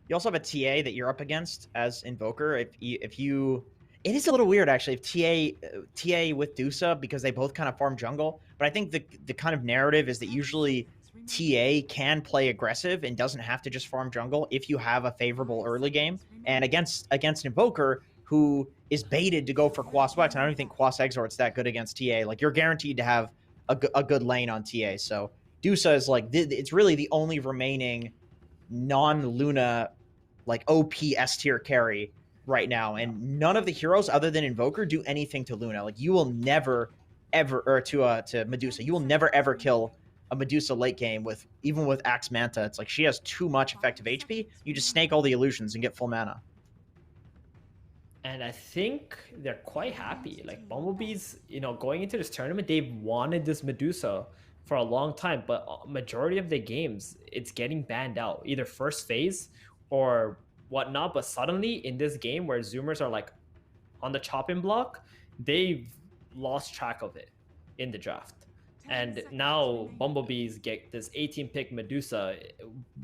You also have a TA that you're up against as Invoker. If you it is a little weird actually if TA with Dusa because they both kind of farm jungle. But I think the kind of narrative is that usually TA can play aggressive and doesn't have to just farm jungle if you have a favorable early game. And against Invoker, who is baited to go for Quas Wex, and I don't even think Quas Exort's that good against TA. Like you're guaranteed to have a good lane on TA. So Dusa is like it's really the only remaining non-Luna like OP S tier carry right now, and none of the heroes other than Invoker do anything to Luna. Like you will never ever or to Medusa, you will never ever kill a Medusa late game with even with Axe Manta. It's like she has too much effective HP. You just snake all the illusions and get full mana. And I think they're quite happy. Like Bumblebees, going into this tournament, they've wanted this Medusa for a long time, but majority of the games, it's getting banned out, either first phase or whatnot. But suddenly in this game where Zoomers are like on the chopping block, they've lost track of it in the draft. And now Bumblebees get this 18 pick Medusa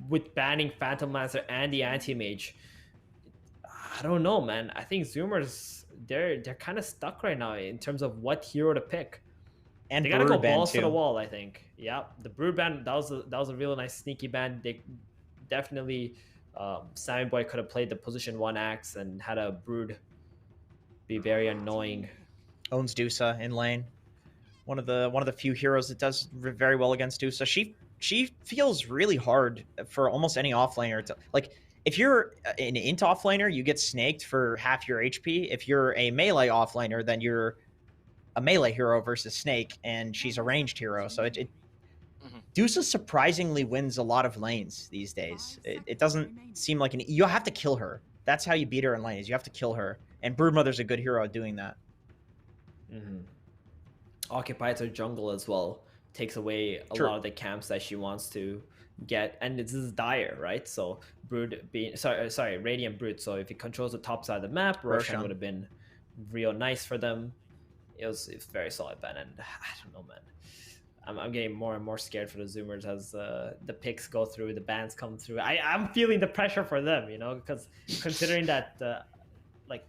with banning Phantom Lancer and the Anti-Mage. I don't know, man. I think Zoomers they're kind of stuck right now in terms of what hero to pick. And They gotta go balls to the too. wall, I think. Yeah, the Brood band that was a real nice sneaky band. They definitely Sammy Boy could have played the position 1 axe and had a Brood be very annoying. Owns Dusa in lane. One of the few heroes that does very well against Dusa. She feels really hard for almost any offlaner to like. If you're an int offlaner, you get snaked for half your HP. If you're a melee offlaner, then you're a melee hero versus Snake, and she's a ranged hero. So Dusa surprisingly wins a lot of lanes these days. It doesn't seem like you have to kill her. That's how you beat her in lanes. You have to kill her, and Broodmother's a good hero at doing that. Occupies her jungle as well. Takes away a lot of the camps that she wants to get, and this is dire, right? So Brood being sorry, Radiant Brood. So if he controls the top side of the map, Roshan would have been real nice for them. It's very solid ban, and I don't know, man. I'm getting more and more scared for the Zoomers as the picks go through, the bans come through. I'm feeling the pressure for them, because considering that like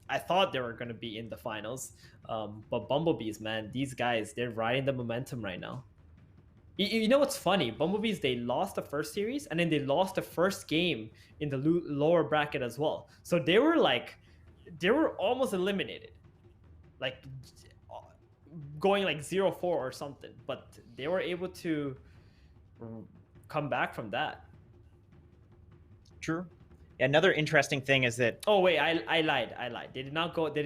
I thought they were going to be in the finals, but Bumblebees, man, these guys, they're riding the momentum right now. You know what's funny? Bumblebees, they lost the first series, and then they lost the first game in the lower bracket as well. So they were almost eliminated, like going like 0-4 or something. But they were able to come back from that. True. Another interesting thing is that oh wait, I lied. They did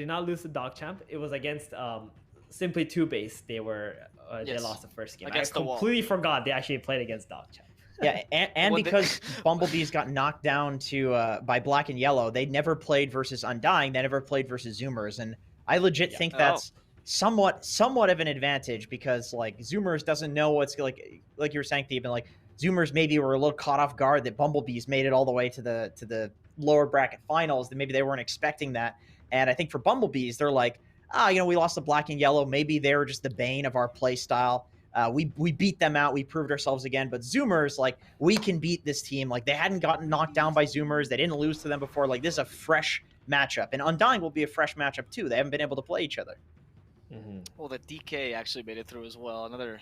not lose the Dog Champ. It was against Simply 2 base. They lost the first game. I completely forgot they actually played against Dog Champ. Yeah, and because Bumblebees got knocked down to by Black and Yellow, they never played versus Undying. They never played versus Zoomers, and I legit think that's somewhat of an advantage because like Zoomers doesn't know what's like you were saying, Thieb, and like Zoomers maybe were a little caught off guard that Bumblebees made it all the way to the lower bracket finals. That maybe they weren't expecting that, and I think for Bumblebees, they're like, we lost the Black and Yellow. Maybe they were just the bane of our play style. We beat them out. We proved ourselves again. But Zoomers, like, we can beat this team. Like, they hadn't gotten knocked down by Zoomers. They didn't lose to them before. Like, this is a fresh matchup. And Undying will be a fresh matchup, too. They haven't been able to play each other. Well, the DK actually made it through as well. Another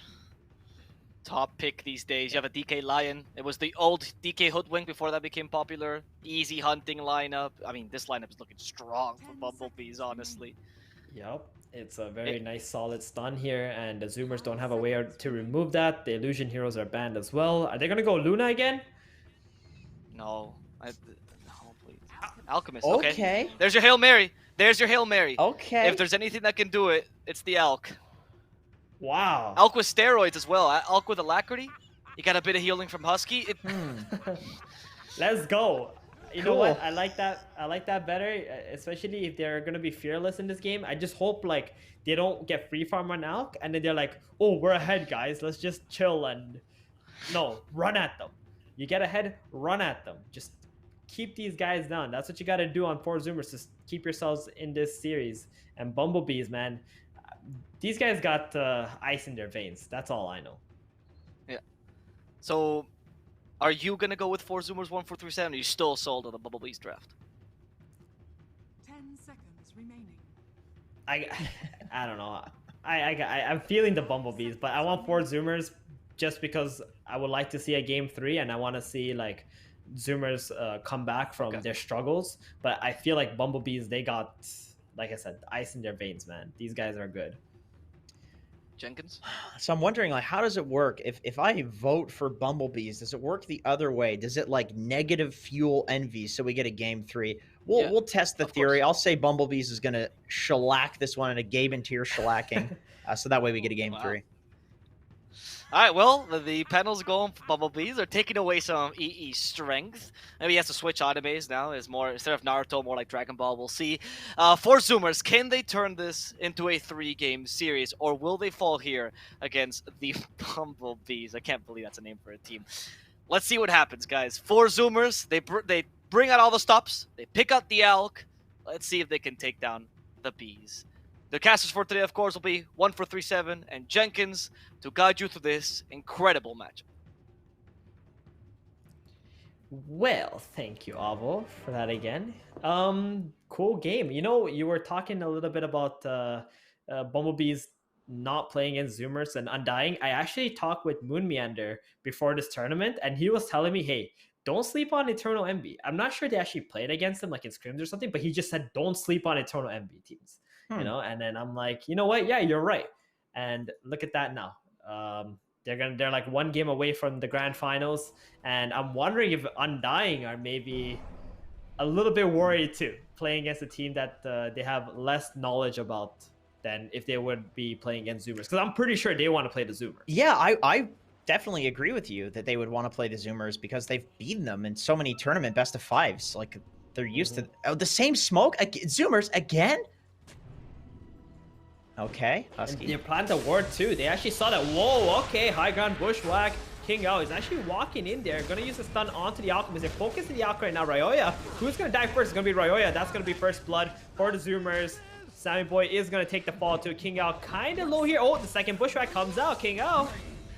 top pick these days. You have a DK Lion. It was the old DK Hoodwink before that became popular. Easy hunting lineup. I mean, this lineup is looking strong for Bumblebees, honestly. Yep. It's a very nice solid stun here, and the Zoomers don't have a way to remove that. The illusion heroes are banned as well. Are they gonna go Luna again? No. No, please. Alchemist. Okay. There's your Hail Mary. Okay. If there's anything that can do it, it's the Alk. Wow. Alk with steroids as well. Alk with Alacrity. You got a bit of healing from Husky. Let's go. You know what? I like that better, especially if they're gonna be fearless in this game. I just hope like they don't get free farm on Alk, and then they're like, "Oh, we're ahead, guys. Let's just chill and run at them." You get ahead, run at them. Just keep these guys down. That's what you got to do on 4 Zoomers to keep yourselves in this series. And Bumblebees, man, these guys got ice in their veins. That's all I know. Yeah. So Are you gonna go with 4 Zoomers 1437? Or are you still sold on the bumblebEE's draft? 10 seconds remaining. I don't know. I'm feeling the bumblebEE's, but I want 4 Zoomers just because I would like to see a game 3, and I want to see like Zoomers come back from their struggles. But I feel like bumblebEE's, they got, like I said, ice in their veins, man. These guys are good. Jenkins? So I'm wondering, like, how does it work? If I vote for bumblebEE's, does it work the other way? Does it like negative fuel envy so we get a game 3? We'll test the theory. I'll say bumblebEE's is gonna shellac this one in a Gabe and Tier shellacking, so that way we get a game 3. All right, well, the panel's going for bumblebEE's. They're taking away some EE's strength. Maybe he has to switch animes now. Is more, instead of Naruto, more like Dragon Ball. We'll see. For Zoomers, can they turn this into a 3-game series, or will they fall here against the bumblebEE's? I can't believe that's a name for a team. Let's see what happens, guys. For Zoomers, they bring out all the stops. They pick out the Alk. Let's see if they can take down the bEE's. The casters for today, of course, will be 1437 and Jenkins to guide you through this incredible matchup. Well, thank you, Avo, for that again. Cool game. You know, you were talking a little bit about bumblebEE's not playing against Zoomers and Undying. I actually talked with Moon Meander before this tournament, and he was telling me, hey, don't sleep on Eternal Envy. I'm not sure they actually played against them like in scrims or something, but he just said don't sleep on Eternal Envy teams. You know, and then I'm like, you know what? Yeah, you're right. And look at that now. They're like 1 game away from the grand finals, and I'm wondering if Undying are maybe a little bit worried too, playing against a team that they have less knowledge about than if they would be playing against Zoomers. Because I'm pretty sure they want to play the Zoomers. Yeah, I definitely agree with you that they would want to play the Zoomers because they've beaten them in so many tournament best of 5s. Like they're used to the same smoke. Zoomers again. Okay, Husky. And they planned the ward too. They actually saw that. Whoa, okay, high ground bushwhack. King Ao is actually walking in there. Gonna use a stun onto the Alchemist. They're focusing the Alchemist right now. Ryoya. Who's gonna die first? It's gonna be Ryoya. That's gonna be first blood for the Zoomers. Sammy Boy is gonna take the fall too. King Ao kind of low here. Oh, the second bushwhack comes out. King Ao,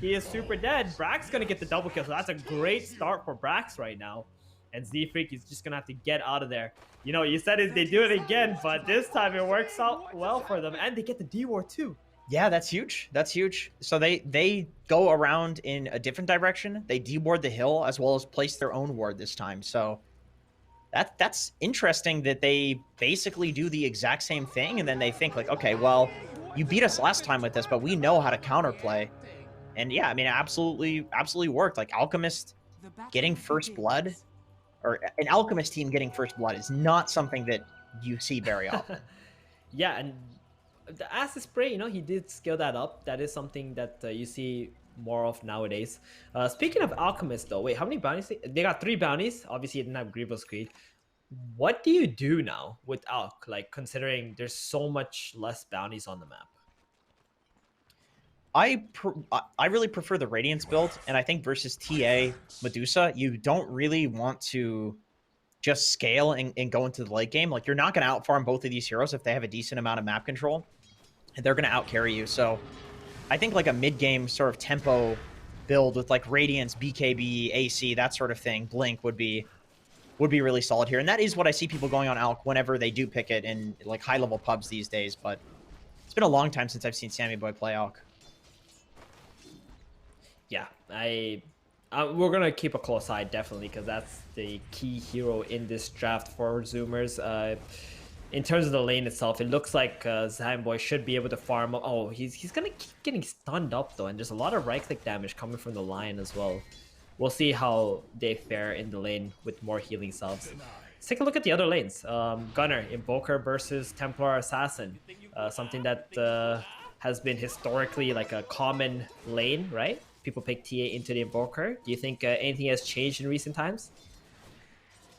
he is super dead. Brax gonna get the double kill. So that's a great start for Brax right now. And Z-Freak is just gonna have to get out of there. You know, you said it, they do it again, but this time it works out well for them, and they get the D-Ward too. Yeah, that's huge. That's huge. So they go around in a different direction. They deboard the hill as well as place their own ward this time. So that's interesting that they basically do the exact same thing, and then they think like, okay, well, you beat us last time with this, but we know how to counterplay. And yeah, I mean, absolutely worked. Like Alchemist getting first blood, or an Alchemist team getting first blood, is not something that you see very often. Yeah, and the acid spray, you know, he did scale that up. That is something that you see more of nowadays. Speaking of Alchemist, though, wait, how many bounties? They got 3 bounties. Obviously, he didn't have Grievous Creed. What do you do now with Alk? Like, considering there's so much less bounties on the map. I really prefer the Radiance build, and I think versus TA Medusa, you don't really want to just scale and go into the late game. Like, you're not going to outfarm both of these heroes if they have a decent amount of map control, and they're going to outcarry you. So I think like a mid-game sort of tempo build with like Radiance, BKB, AC, that sort of thing, Blink would be really solid here. And that is what I see people going on Alk whenever they do pick it in like high-level pubs these days. But it's been a long time since I've seen Sammy Boy play Alk. Yeah, we're gonna keep a close eye definitely, because that's the key hero in this draft for Zoomers. In terms of the lane itself, it looks like Zamboy should be able to farm. Oh, he's gonna keep getting stunned up though, and there's a lot of right click damage coming from the Lion as well. We'll see how they fare in the lane with more healing salves. Let's take a look at the other lanes. Gunner, Invoker versus Templar Assassin. Something that has been historically like a common lane, right? People pick TA into the Invoker. Do you think anything has changed in recent times?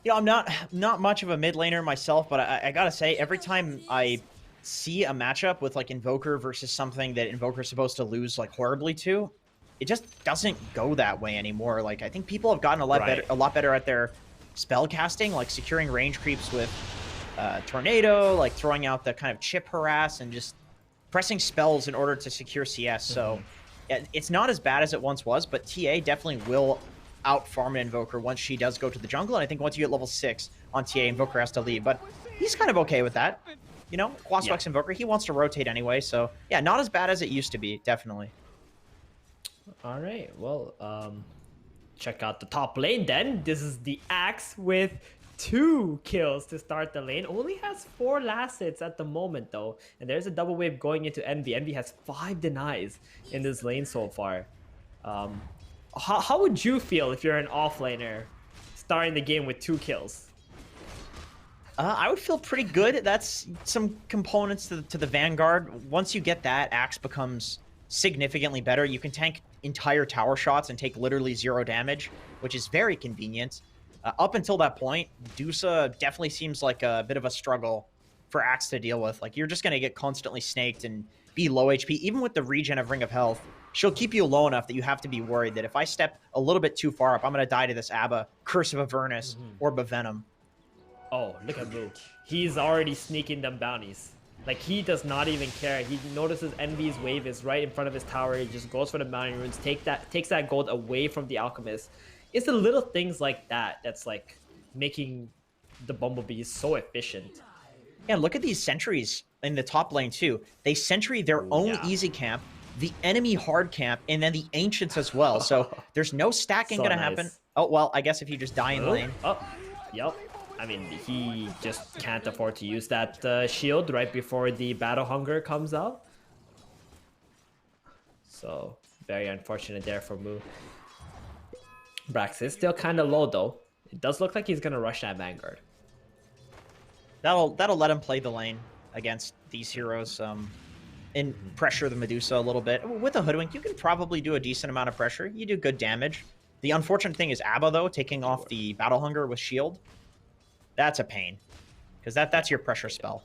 You know, I'm not much of a mid laner myself, but I gotta say, every time I see a matchup with like Invoker versus something that Invoker's supposed to lose like horribly to, it just doesn't go that way anymore. Like, I think people have gotten a lot better at their spell casting, like securing range creeps with Tornado, like throwing out the kind of chip harass and just pressing spells in order to secure CS. So it's not as bad as it once was, but TA definitely will out farm an Invoker once she does go to the jungle. And I think once you get level 6 on TA, Invoker has to leave. But he's kind of okay with that. You know, Quaswex Invoker, he wants to rotate anyway. So, yeah, not as bad as it used to be, definitely. All right, well, check out the top lane then. This is the Axe with 2 kills to start the lane. Only has 4 last hits at the moment though. And there's a double wave going into Envy. Envy has 5 denies in this lane so far. How would you feel if you're an offlaner starting the game with 2 kills? I would feel pretty good. That's some components to the Vanguard. Once you get that, Axe becomes significantly better. You can tank entire tower shots and take literally 0 damage, which is very convenient. Up until that point, Dusa definitely seems like a bit of a struggle for Axe to deal with. Like, you're just going to get constantly snaked and be low HP. Even with the regen of Ring of Health, she'll keep you low enough that you have to be worried that if I step a little bit too far up, I'm going to die to this Abba, Curse of Avernus, or Bavenom. Oh, look at Moo. He's already sneaking them bounties. Like, he does not even care. He notices Envy's wave is right in front of his tower. He just goes for the bounty runes, takes that gold away from the Alchemist. It's the little things like that that's like making the bumblebees so efficient. Yeah, look at these sentries in the top lane too. They sentry their own easy camp, the enemy hard camp, and then the ancients as well. So there's no stacking So gonna nice. happen. Oh well, I guess if you just die in lane. Oh, yep. I mean, he just can't afford to use that shield right before the battle hunger comes out. So very unfortunate there for Moo. Brax is still kind of low though. It does look like he's gonna rush that Vanguard. That'll let him play the lane against these heroes. And pressure the Medusa a little bit. With a Hoodwink, you can probably do a decent amount of pressure. You do good damage. The unfortunate thing is Abba, though, taking off the Battle Hunger with shield. That's a pain. Because that's your pressure spell.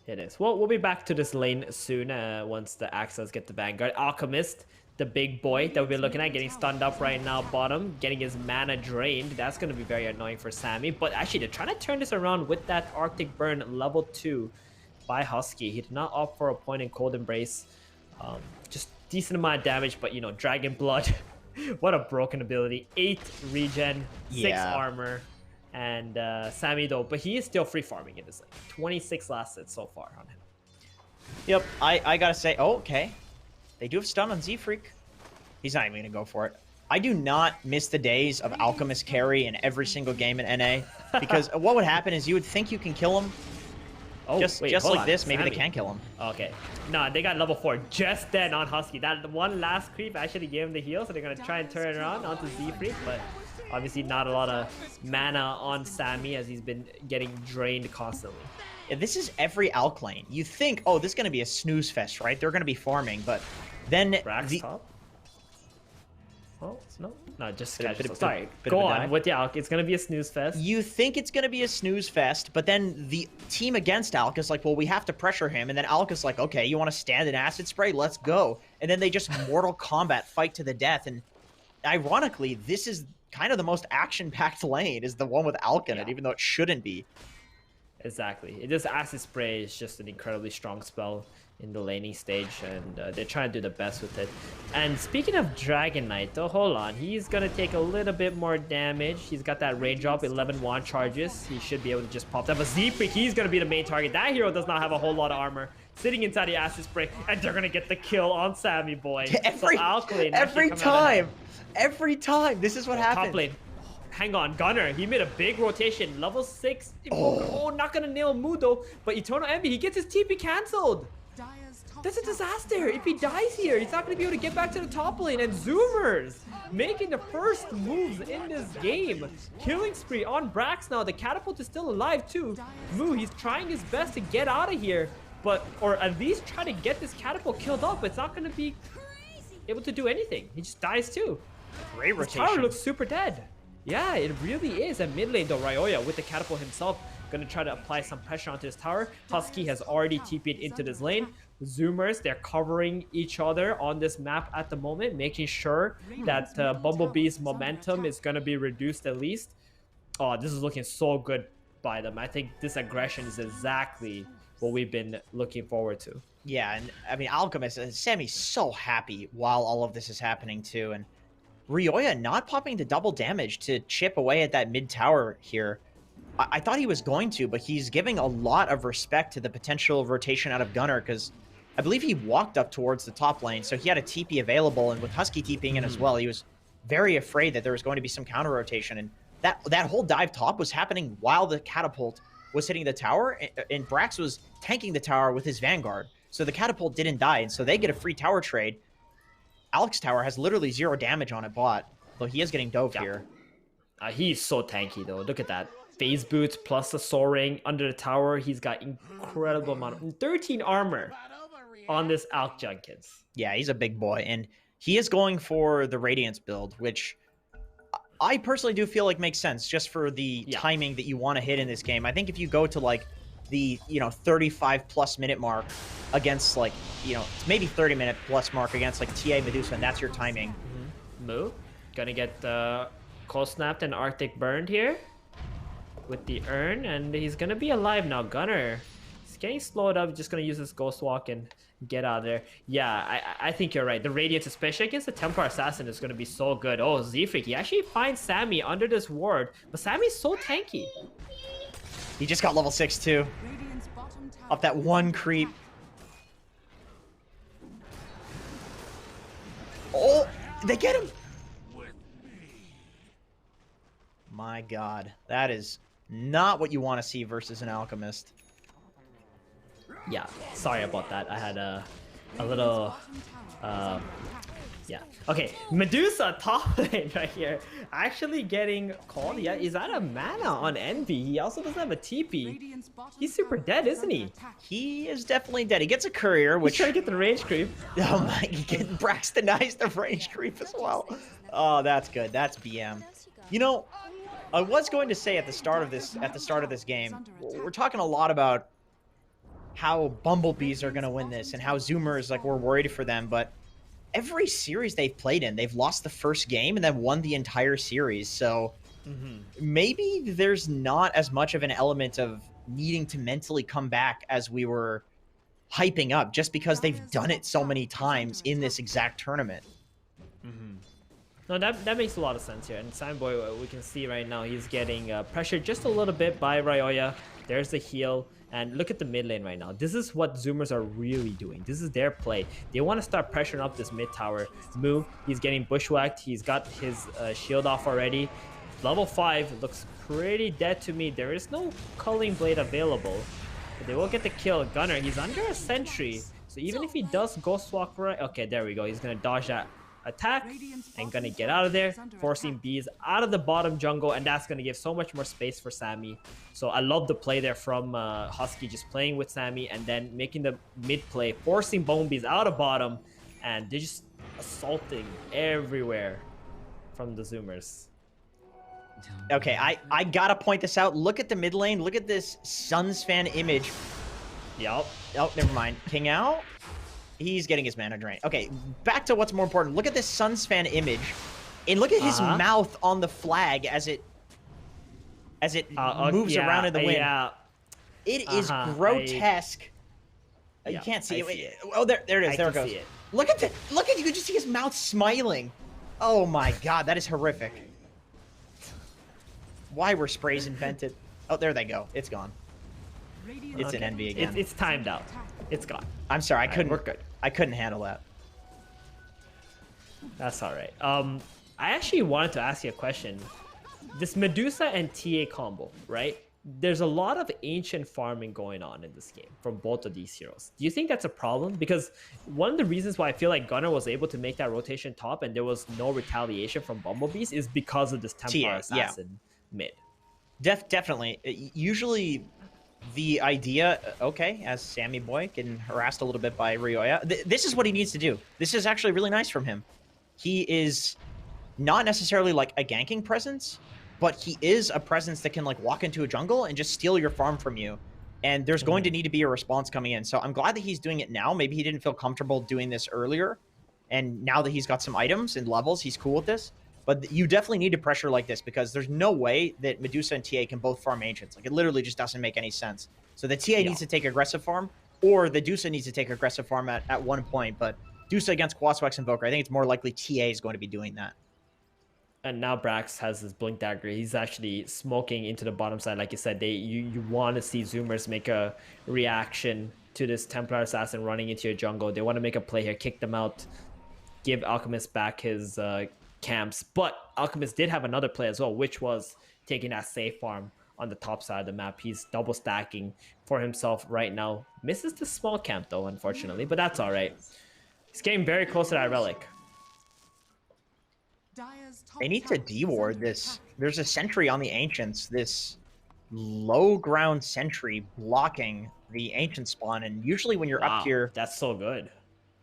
It is. Well, we'll be back to this lane soon once the Axels get the Vanguard. Alchemist, the big boy that we've been looking at, getting stunned up right now bottom, getting his mana drained. That's going to be very annoying for Sammy. But actually, they're trying to turn this around with that Arctic Burn level 2 by Husky. He did not opt for a point in Cold Embrace. Just decent amount of damage, but, you know, Dragon Blood. What a broken ability. 8 regen, 6 armor. And Sammy, though, but he is still free farming in this lane. 26 last hits so far on him. Yep, I gotta say, oh, okay. They do have stun on Z-Freak. He's not even gonna go for it. I do not miss the days of Alchemist carry in every single game in NA. Because what would happen is you would think you can kill him. Oh, just wait, like on. this, maybe Sammy. they can kill him. Okay. Nah, they got level 4 just then on Husky. That one last creep actually gave him the heal, so they're going to try and turn it around onto Z-Freak, but obviously not a lot of mana on Sammy as he's been getting drained constantly. Yeah, this is every Alk lane. You think, oh, this is going to be a snooze fest, right? They're going to be farming, but then... Brax top? Oh, no, just Bit casual. of- Sorry, bit go of a on dive. with the Alk. It's going to be a snooze fest. You think it's going to be a snooze fest, but then the team against Alk is like, well, we have to pressure him. And then Alk is like, okay, you want to stand an acid spray? Let's go. And then they just Mortal Kombat fight to the death. And ironically, this is kind of the most action-packed lane, is the one with Alk in it, even though it shouldn't be. Exactly. This acid spray is just an incredibly strong spell in the laning stage, and they're trying to do the best with it. And speaking of Dragon Knight, though, hold on. He's going to take a little bit more damage. He's got that range up, 11 wand charges. He should be able to just pop that. But Z-Freak, he's going to be the main target. That hero does not have a whole lot of armor. Sitting inside the acid spray, and they're going to get the kill on Sammy Boy. Every time. This is what happens. Top lane. Hang on, Gunner. He made a big rotation. Level 6. Oh, not going to nail Mudo. But Eternal Envy, he gets his TP cancelled. That's a disaster. If he dies here, he's not going to be able to get back to the top lane. And Zoomers making the first moves in this game. Killing spree on Brax now. The catapult is still alive too. Moo, he's trying his best to get out of here. Or at least try to get this catapult killed off. But it's not going to be able to do anything. He just dies too. Great His rotation. tower looks super dead. Yeah, it really is. At mid lane though, Ryoya with the catapult himself going to try to apply some pressure onto his tower. Husky has already TP'd into this lane. Zoomers, they're covering each other on this map at the moment, making sure that Bumblebee's momentum is going to be reduced at least. Oh, this is looking so good by them. I think this aggression is exactly what we've been looking forward to. Yeah, and I mean, Alchemist, Sammy's so happy while all of this is happening too, and Ryoya not popping the double damage to chip away at that mid tower here. I thought he was going to, but he's giving a lot of respect to the potential rotation out of Gunnar, because I believe he walked up towards the top lane, so he had a TP available, and with Husky TPing in as well, he was very afraid that there was going to be some counter rotation, and that whole dive top was happening while the catapult was hitting the tower, and Brax was tanking the tower with his Vanguard, so the catapult didn't die, and so they get a free tower trade. Alex Tower has literally 0 damage on it bot, though he is getting dove here. He's so tanky though. Look at that. Phase boots plus the soaring under the tower. He's got incredible amount of 13 armor on this Alk Jenkins. Yeah, he's a big boy, and he is going for the Radiance build, which I personally do feel like makes sense just for the timing that you want to hit in this game. I think if you go to like the 35+ minute mark against like maybe 30-minute plus mark against like TA Medusa, and that's your timing. Moo gonna get cold snapped and Arctic burned here with the urn, and he's gonna be alive now. Gunnar, he's getting slowed up, just gonna use his ghost walk and get out of there. Yeah, I think you're right. The Radiance, especially against the Templar Assassin, is gonna be so good. Oh, Zefrik, he actually finds Sammy under this ward, but Sammy's so tanky. He just got level 6 too. Off that one creep. Oh, they get him. My God, that is not what you want to see versus an Alchemist. Yeah, sorry about that. I had a little yeah. Okay, Medusa top lane right here. Actually getting called. Yeah, is that a mana on Envy? He also doesn't have a TP. He's super dead, isn't he? He is definitely dead. He gets a courier, which... He's trying to get the range creep. Oh my, Brax denies the range creep as well. Oh, that's good. That's BM. You know, I was going to say at the start of this game, we're talking a lot about how bumblbees are going to win this and how Zoomers, like, we're worried for them, but every series they've played in, they've lost the first game and then won the entire series. So maybe there's not as much of an element of needing to mentally come back as we were hyping up, just because they've done it so many times in this exact tournament. No, that makes a lot of sense here. And Sandboy, we can see right now, he's getting pressured just a little bit by Ryoya. There's the heal. And look at the mid lane right now. This is what Zoomers are really doing. This is their play. They want to start pressuring up this mid tower. Moo, he's getting bushwhacked. He's got his shield off already. Level 5 looks pretty dead to me. There is no culling blade available. But they will get the kill. Gunnar, he's under a sentry. So even if he does ghost walk right... Okay, there we go. He's going to dodge that attack and gonna get out of there, forcing bEE's out of the bottom jungle, and that's gonna give so much more space for Sammy. So I love the play there from Husky, just playing with Sammy and then making the mid play, forcing bEE's out of bottom, and they're just assaulting everywhere from the Zoomers. Okay, I gotta point this out. Look at the mid lane. Look at this Suns fan image. Yup. Oh, never mind. King out. He's getting his mana drain. Okay, back to what's more important. Look at this Suns fan image, and look at his mouth on the flag as it moves around in the wind. Yeah. It is grotesque. You can't see it. Oh, there it is. There it goes. Look at you can just see his mouth smiling. Oh my God, that is horrific. Why were sprays invented? Oh, there they go. It's gone. It's an Envy again. It's timed out. It's gone. I'm sorry. We're good. I couldn't handle that. That's all right. I actually wanted to ask you a question. This Medusa and TA combo, right? There's a lot of ancient farming going on in this game from both of these heroes. Do you think that's a problem? Because one of the reasons why I feel like Gunnar was able to make that rotation top and there was no retaliation from bumblebees is because of this Templar Assassin mid. Definitely. Usually the idea, okay, as Sammy Boy getting harassed a little bit by Ryoya, this is what he needs to do. This is actually really nice from him. He is not necessarily like a ganking presence, but he is a presence that can like walk into a jungle and just steal your farm from you. And there's going to need to be a response coming in. So I'm glad that he's doing it now. Maybe he didn't feel comfortable doing this earlier. And now that he's got some items and levels, he's cool with this. But you definitely need to pressure like this because there's no way that Medusa and TA can both farm Ancients. Like, it literally just doesn't make any sense. So the TA needs to take aggressive farm, or the Dusa needs to take aggressive farm at one point. But Dusa against Quaswex Invoker, I think it's more likely TA is going to be doing that. And now Brax has his blink dagger. He's actually smoking into the bottom side. Like you said, you want to see Zoomers make a reaction to this Templar Assassin running into your jungle. They want to make a play here, kick them out, give Alchemist back his camps. But Alchemist did have another play as well, which was taking that safe farm on the top side of the map. He's double stacking for himself right now. Misses the small camp though, unfortunately, but that's all right. He's getting very close to that relic. They need to deward this. There's a sentry on the Ancients, this low ground sentry blocking the Ancient spawn, and usually when you're up here... That's so good.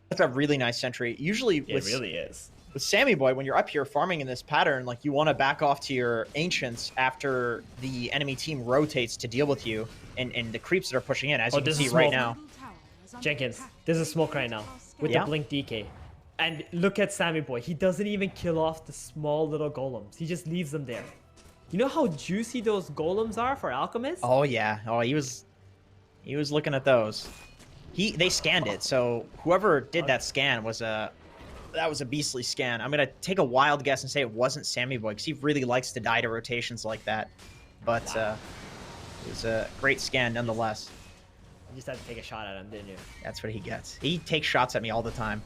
That's a really nice sentry. Usually it really is. With Sammy Boy, when you're up here farming in this pattern, like you want to back off to your Ancients after the enemy team rotates to deal with you and the creeps that are pushing in, as you can see right now. Jenkins, there's a smoke right now with the blink DK. And look at Sammy Boy. He doesn't even kill off the small little golems. He just leaves them there. You know how juicy those golems are for Alchemist? Oh yeah. Oh, he was looking at those. They scanned it. So whoever did that scan was that was a beastly scan. I'm gonna take a wild guess and say it wasn't Sammy Boy because he really likes to die to rotations like that. But it was a great scan nonetheless. You just had to take a shot at him, didn't you? That's what he gets. He takes shots at me all the time.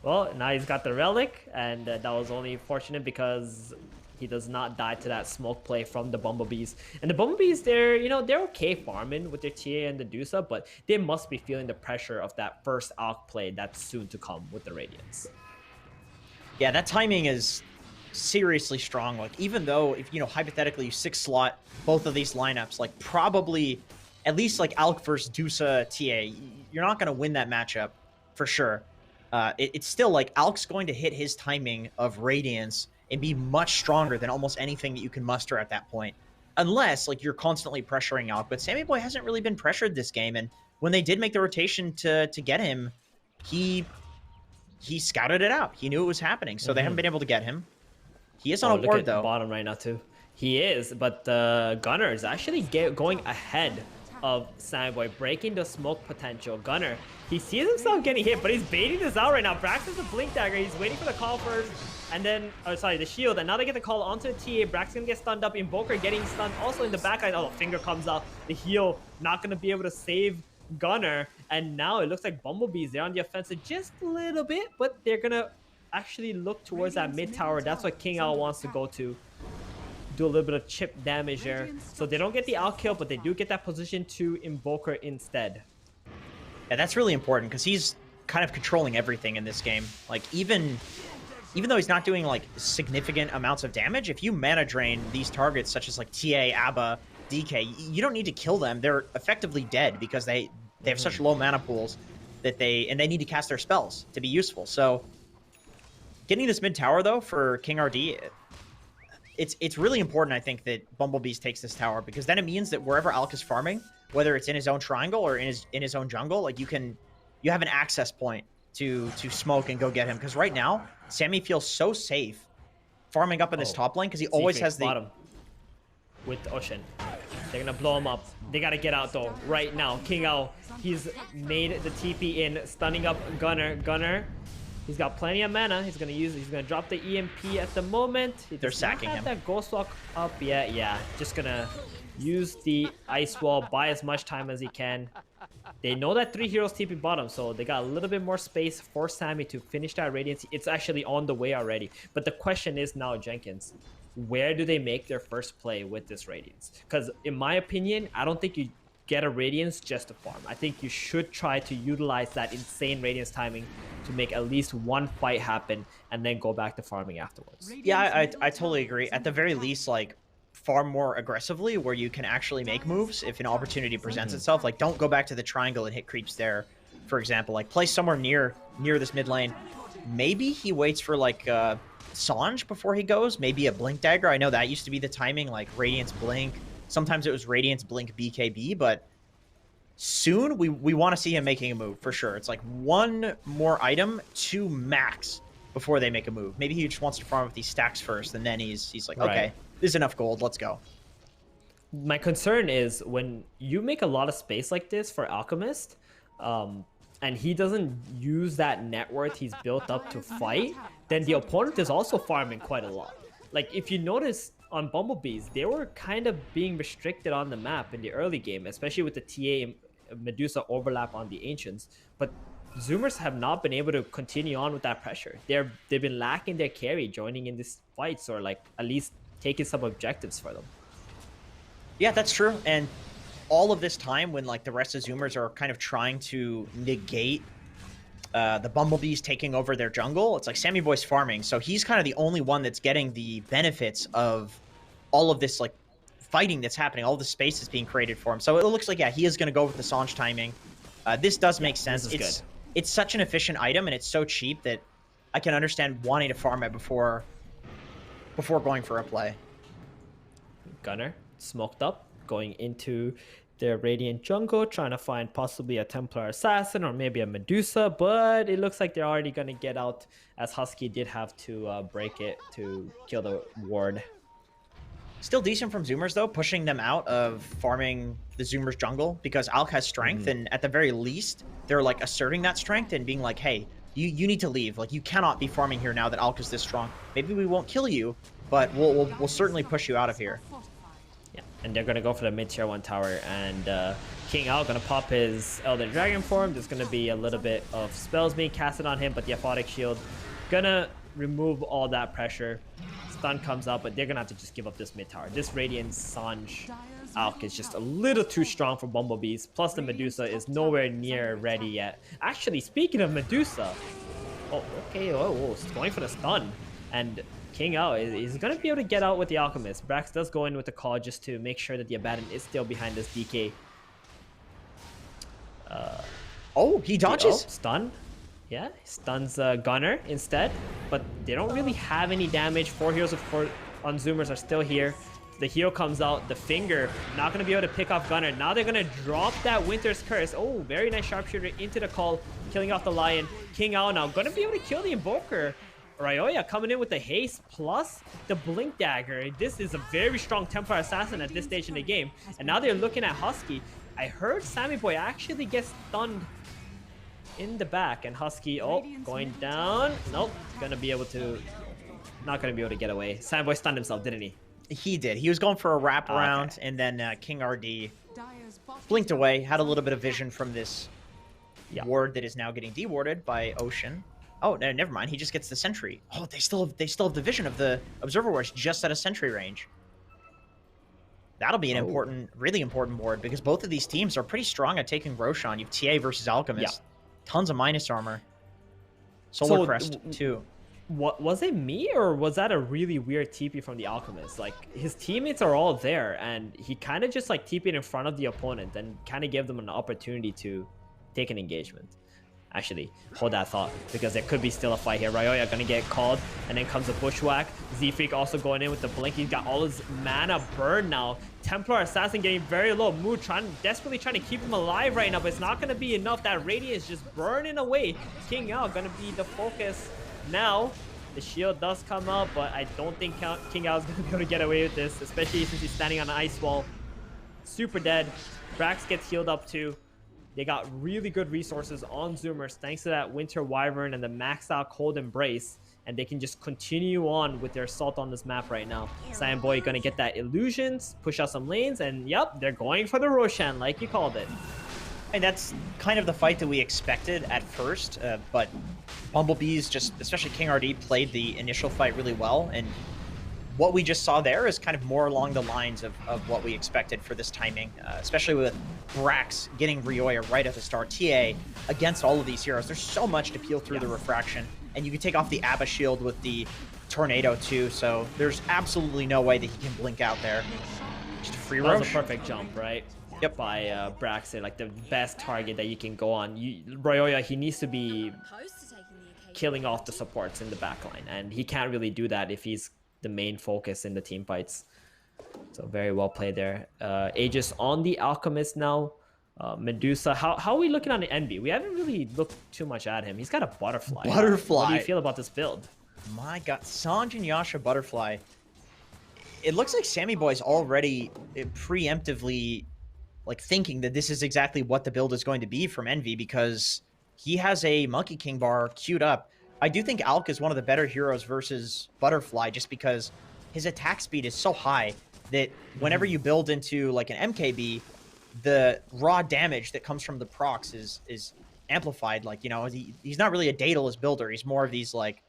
Well, now he's got the relic, and that was only fortunate because he does not die to that smoke play from the bumblebees. And the bumblebees, they're okay farming with their TA and the Dusa, but they must be feeling the pressure of that first Alch play that's soon to come with the Radiance. Yeah, that timing is seriously strong. Like, even though if hypothetically you 6-slot both of these lineups, like probably at least like Alch versus Dusa TA, you're not going to win that matchup for sure. It's still like Alch's going to hit his timing of Radiance and be much stronger than almost anything that you can muster at that point, unless like you're constantly pressuring Alch. But Sammy Boy hasn't really been pressured this game, and when they did make the rotation to get him, he scouted it out. He knew it was happening, so they haven't been able to get him. He is on a ward though. The bottom right now too. He is, but the Gunner is actually going ahead of Sammy Boy, breaking the smoke potential. Gunner, he sees himself getting hit, but he's baiting this out right now. Brax has the blink dagger. He's waiting for the call first, and then, the shield, and now they get the call onto the TA. Brax gonna get stunned up. Invoker getting stunned also in the back line. Oh, finger comes out. The heal not gonna be able to save Gunner, and now it looks like Bumblebees, they're on the offensive just a little bit, but they're gonna actually look towards that mid tower. That's what King Owl wants to go to. Do a little bit of chip damage there. So they don't get the out kill, but they do get that position to Invoker instead. Yeah, that's really important because he's kind of controlling everything in this game. Like, even though he's not doing like significant amounts of damage, if you mana drain these targets such as like TA, ABBA, DK, you don't need to kill them. They're effectively dead because they have such low mana pools that they need to cast their spells to be useful. So getting this mid tower though for King RD, it's really important, I think, that Bumblebees takes this tower, because then it means that wherever Alch is farming, whether it's in his own triangle or in his own jungle, like you have an access point to smoke and go get him. Because right now, Sammy feels so safe farming up in this top lane because he always has the bottom with Ocean. They're gonna blow him up. They gotta get out though right now. King Owl, he's made the TP in, stunning up Gunner. He's got plenty of mana. He's gonna drop the EMP at the moment. They're sacking him. That Ghost Walk up yet. Yeah, just gonna use the Ice Wall, buy as much time as he can. They know that 3 heroes TP bottom, so they got a little bit more space for Sammy to finish that Radiance. It's actually on the way already. But the question is now, Jenkins, where do they make their first play with this Radiance? Because in my opinion, I don't think you get a Radiance just to farm. I think you should try to utilize that insane Radiance timing to make at least one fight happen and then go back to farming afterwards. Yeah, I totally agree. At the very least, like, farm more aggressively where you can actually make moves if an opportunity presents itself. Like, don't go back to the triangle and hit creeps there, for example. Like, play somewhere near this mid lane. Maybe he waits for, like, Sange before he goes. Maybe a Blink Dagger. I know that used to be the timing, like Radiance Blink. Sometimes it was Radiance Blink BKB, but soon we want to see him making a move for sure. It's like one more item to max before they make a move. Maybe he just wants to farm with these stacks first, and then he's like, okay, this is enough gold, let's go. My concern is when you make a lot of space like this for Alchemist, and he doesn't use that net worth he's built up to fight, then the opponent is also farming quite a lot. Like, if you notice on bumblbees, they were kind of being restricted on the map in the early game, especially with the TA Medusa overlap on the Ancients. But Zoomers have not been able to continue on with that pressure. They've been lacking their carry joining in these fights, or like at least taking some objectives for them. Yeah, that's true. And all of this time when like the rest of Zoomers are kind of trying to negate the bumblebees taking over their jungle, it's like Sammy Boy's farming, so he's kind of the only one that's getting the benefits of all of this like fighting that's happening, all the space that's being created for him. So it looks like, yeah, he is going to go with the Sange timing. This does make sense. It's such an efficient item, and it's so cheap that I can understand wanting to farm it before going for a play. Gunner smoked up, going into their Radiant jungle, trying to find possibly a Templar Assassin or maybe a Medusa, but it looks like they're already going to get out, as Husky did have to break it to kill the ward. Still decent from Zoomers, though, pushing them out of farming the Zoomers jungle, because Alk has strength, and at the very least, they're like asserting that strength and being like, hey, you need to leave. Like, you cannot be farming here now that Alk is this strong. Maybe we won't kill you, but we'll certainly push you out of here. Yeah, and they're going to go for the mid-tier 1 tower, and King Al going to pop his Elder Dragon form. There's going to be a little bit of spells being casted on him, but the Aphotic Shield going to remove all that pressure. Stun comes up, but they're going to have to just give up this mid tower. This Radiant Sange Alk is just a little too strong for bumblebees, plus the Medusa is nowhere near ready yet. Actually, speaking of Medusa, oh, okay, it's going for the stun, and King Ao is going to be able to get out with the Alchemist. Brax does go in with the call just to make sure that the Abaddon is still behind this DK. Oh, he dodges. Stun. Yeah, stuns Gunner instead, but they don't really have any damage. 4 heroes on Zoomers are still here. The hero comes out, the finger, not going to be able to pick off Gunner. Now they're going to drop that Winter's Curse. Oh, very nice sharpshooter into the call, killing off the Lion. King Ao now going to be able to kill the Invoker. Ryoya coming in with the haste plus the Blink Dagger. This is a very strong Templar Assassin at this stage in the game. And now they're looking at Husky. I heard Sammy Boy actually get stunned in the back, and Husky, going down. Nope, not gonna be able to get away. Sammy Boy stunned himself, didn't he? He did. He was going for a wraparound, and then King RD blinked away, had a little bit of vision from this ward that is now getting dewarded by Ocean. Oh, no, never mind. He just gets the sentry. Oh, they still have the vision of the Observer Wars just at a sentry range. That'll be an really important ward, because both of these teams are pretty strong at taking Roshan. You have TA versus Alchemist. Yeah. Tons of minus armor. Solar Crest, too. What was it, me, or was that a really weird TP from the Alchemist? Like, his teammates are all there, and he kind of just like TP'd in front of the opponent and kind of gave them an opportunity to take an engagement. Actually, hold that thought, because there could be still a fight here. Ryoya gonna get called, and then comes a Bushwhack. Z-Freak also going in with the Blink. He's got all his mana burned now. Templar Assassin getting very low. Mood desperately trying to keep him alive right now, but it's not gonna be enough. That Radiant is just burning away. King Ao gonna be the focus now. The shield does come up, but I don't think King Ao is gonna be able to get away with this, especially since he's standing on an ice wall. Super dead. Brax gets healed up too. They got really good resources on Zoomers thanks to that Winter Wyvern and the maxed out Cold Embrace, and they can just continue on with their assault on this map right now. Cyan Boy gonna get that Illusions, push out some lanes, and yep, they're going for the Roshan like you called it. And that's kind of the fight that we expected at first, but bumblebees, just especially King RD, played the initial fight really well, and what we just saw there is kind of more along the lines of what we expected for this timing, especially with Brax getting Ryoya right at the start. TA against all of these heroes, there's so much to peel through the refraction, and you can take off the Abba shield with the Tornado too, so there's absolutely no way that he can blink out there. Just a free Rosh. That was a perfect jump, right? Yep. By Brax, like the best target that you can go on. Ryoya, he needs to be killing off the supports in the backline, and he can't really do that if he's the main focus in the team fights. So very well played there. Aegis on the Alchemist now. Medusa, how are we looking on the Envy? We haven't really looked too much at him. He's got a Butterfly. What do you feel about this build? My god, Sange and Yasha Butterfly. It looks like Sammy Boy's already preemptively like thinking that this is exactly what the build is going to be from Envy, because he has a Monkey King bar queued up. I do think Alk is one of the better heroes versus Butterfly just because his attack speed is so high that whenever you build into like an MKB, the raw damage that comes from the procs is amplified. Like, you know, he's not really a Daedalus builder. He's more of these like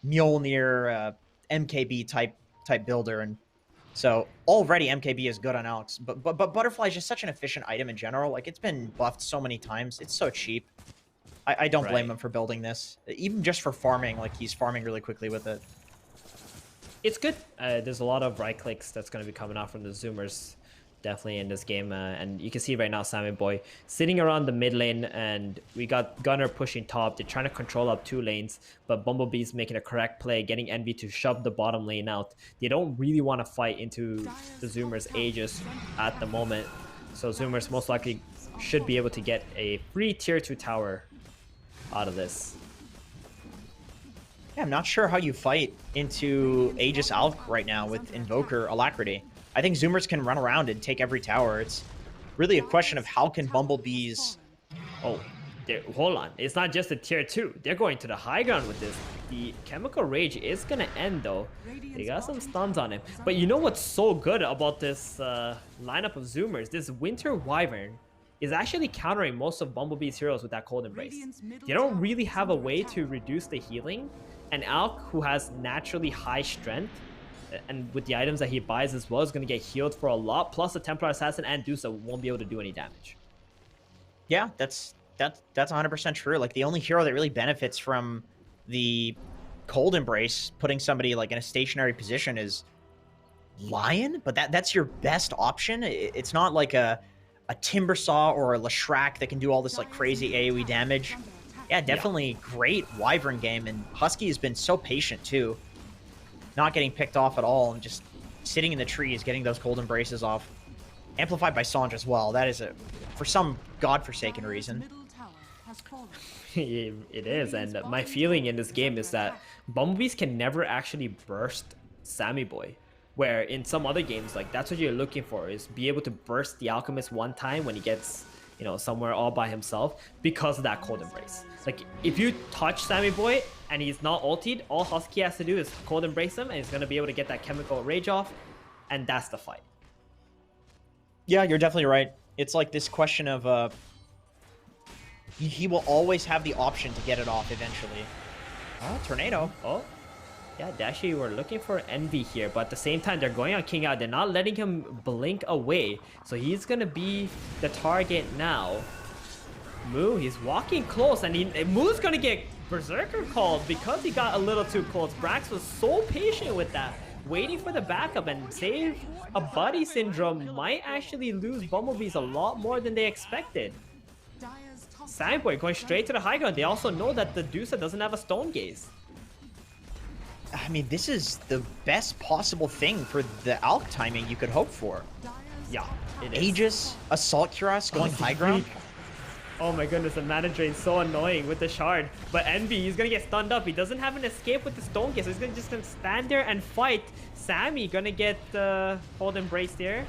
Mjolnir MKB type builder. And so already MKB is good on Alex, but Butterfly is just such an efficient item in general. Like, it's been buffed so many times. It's so cheap. I don't blame him for building this, even just for farming. Like, he's farming really quickly with it. It's good. There's a lot of right clicks that's going to be coming out from the Zoomers definitely in this game. And you can see right now Sammy Boy sitting around the mid lane, and we got Gunner pushing top. They're trying to control up 2 lanes, but Bumblebee's making a correct play, getting Envy to shove the bottom lane out. They don't really want to fight into the Zoomers' Aegis at the moment. So Zoomers most likely should be able to get a free tier 2 tower out of this. Yeah, I'm not sure how you fight into Aegis Alk right now with Invoker Alacrity. I think Zoomers can run around and take every tower. It's really a question of how can Bumblebees... Oh, hold on. It's not just a tier 2. They're going to the high ground with this. The Chemical Rage is going to end, though. They got some stuns on him. But you know what's so good about this lineup of Zoomers? This Winter Wyvern is actually countering most of Bumblebee's heroes with that Cold Embrace. They don't really have a way to reduce the healing. And Alk, who has naturally high strength, and with the items that he buys as well, is going to get healed for a lot. Plus, the Templar Assassin and Dusa won't be able to do any damage. Yeah, that's 100% true. Like, the only hero that really benefits from the Cold Embrace, putting somebody like in a stationary position, is Lion. But that's your best option. It's not like a Timbersaw or a Lashrak that can do all this like crazy AoE damage. Yeah, definitely great Wyvern game, and Husky has been so patient too. Not getting picked off at all, and just sitting in the trees, getting those Cold Embraces off. Amplified by Sanj as well. That is, for some godforsaken reason. It is, and my feeling in this game is that Bumblebees can never actually burst Sammy Boy. Where in some other games, like, that's what you're looking for, is be able to burst the Alchemist one time when he gets, you know, somewhere all by himself because of that Cold Embrace. Like, if you touch Sammy Boy and he's not ultied, all Husky has to do is Cold Embrace him, and he's going to be able to get that Chemical Rage off, and that's the fight. Yeah, you're definitely right. It's like this question of, he will always have the option to get it off eventually. Oh, Tornado. Oh, yeah, they actually were looking for Envy here, but at the same time, they're going on King out. They're not letting him blink away, so he's going to be the target now. Moo, he's walking close, and Moo's going to get Berserker called because he got a little too close. Brax was so patient with that, waiting for the backup, and save a buddy syndrome might actually lose Bumblebees a lot more than they expected. Sandboy going straight to the high ground. They also know that the Dusa doesn't have a Stone Gaze. I mean, this is the best possible thing for the Alk timing you could hope for. Yeah, it is. Aegis, Assault Cuirass going high ground. Oh my goodness, the Mana Drain's so annoying with the shard. But Envy, he's gonna get stunned up. He doesn't have an escape with the Stone Gaze, so he's just gonna stand there and fight. Sammy gonna get Cold Embrace there.